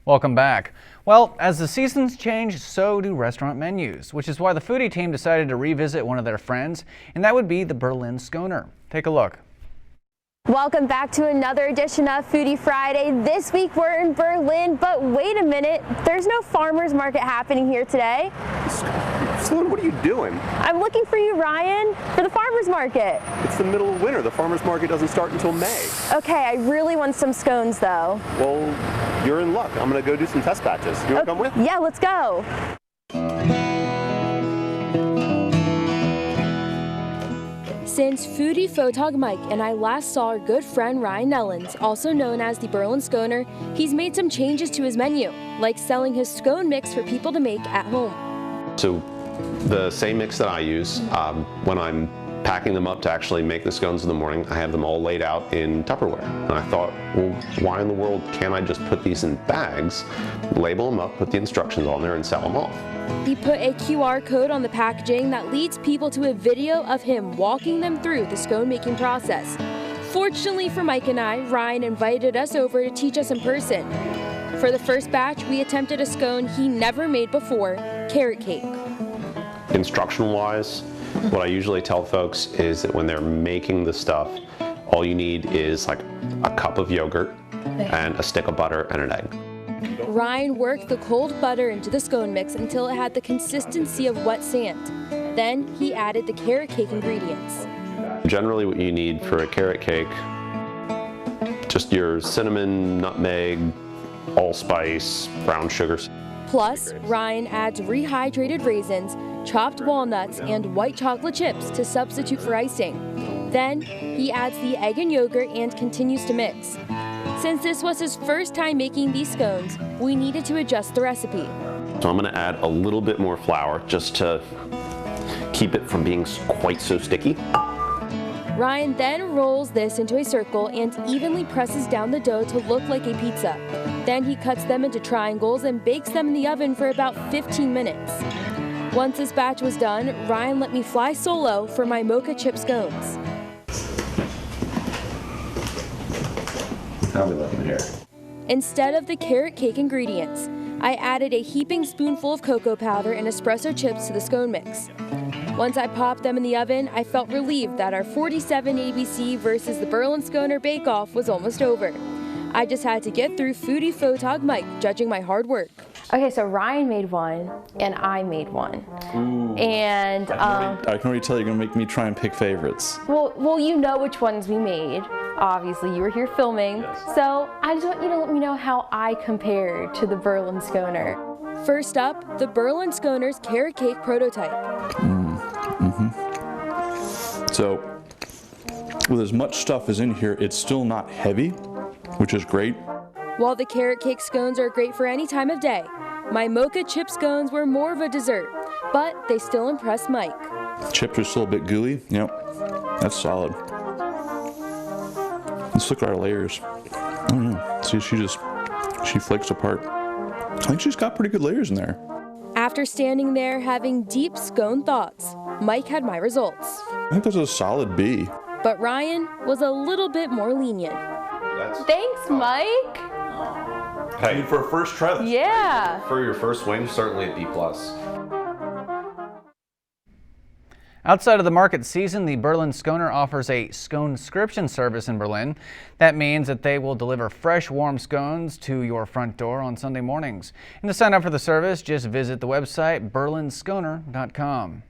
Welcome back. Well, as the seasons change, so do restaurant menus, which is why the Foodie Team decided to revisit one of their friends, and that would be the Berlin Sconer. Take a look. Welcome back to another edition of Foodie Friday. This week we're in Berlin, but wait a minute, there's no farmers market happening here today. Sloan, what are you doing? I'm looking for you, Ryan, for the farmers market. It's the middle of winter. The farmers market doesn't start until May. Okay, I really want some scones though. Well, you're in luck. I'm gonna go do some test batches. You wanna come with? Yeah, let's go. Since Foodie Photog Mike and I last saw our good friend Ryan Nellens, also known as the Berlin Sconer, he's made some changes to his menu, like selling his scone mix for people to make at home. So the same mix that I use, when I'm packing them up to actually make the scones in the morning, I have them all laid out in Tupperware. And I thought, well, why in the world can't I just put these in bags, label them up, put the instructions on there, and sell them off? He put a QR code on the packaging that leads people to a video of him walking them through the scone making process. Fortunately for Mike and I, Ryan invited us over to teach us in person. For the first batch, we attempted a scone he never made before, carrot cake. Instructional-wise, what I usually tell folks is that when they're making the stuff, all you need is like a cup of yogurt and a stick of butter and an egg. Ryan worked the cold butter into the scone mix until it had the consistency of wet sand. Then he added the carrot cake ingredients. Generally what you need for a carrot cake, just your cinnamon, nutmeg, allspice, brown sugars. Plus, Ryan adds rehydrated raisins, chopped walnuts, and white chocolate chips to substitute for icing. Then, he adds the egg and yogurt and continues to mix. Since this was his first time making these scones, we needed to adjust the recipe. So I'm going to add a little bit more flour just to keep it from being quite so sticky. Ryan then rolls this into a circle and evenly presses down the dough to look like a pizza. Then he cuts them into triangles and bakes them in the oven for about 15 minutes. Once this batch was done, Ryan let me fly solo for my mocha chip scones. How are we looking here? Instead of the carrot cake ingredients, I added a heaping spoonful of cocoa powder and espresso chips to the scone mix. Once I popped them in the oven, I felt relieved that our 47 ABC versus the Berlin Sconer bake-off was almost over. I just had to get through Foodie Photog Mike judging my hard work. Okay, so Ryan made one, and I made one. Ooh. And I can already tell you're gonna make me try and pick favorites. Well, you know which ones we made. Obviously, you were here filming. Yes. So I just want you to let me know how I compared to the Berlin Sconer. First up, the Berlin Sconer's carrot cake prototype. So, with as much stuff as in here, it's still not heavy, which is great. While the carrot cake scones are great for any time of day, my mocha chip scones were more of a dessert, but they still impressed Mike. Chips are still a bit gooey. Yep, that's solid. Let's look at our layers. Oh yeah, see, she flakes apart. I think she's got pretty good layers in there. After standing there having deep scone thoughts, Mike had my results. I think that's a solid B. But Ryan was a little bit more lenient. Thanks, Mike. Hey, for a first try. Yeah. for your first wing, certainly a B+. Outside of the market season, the Berlin Sconer offers a scone-scription service in Berlin. That means that they will deliver fresh, warm scones to your front door on Sunday mornings. And to sign up for the service, just visit the website berlinsconer.com.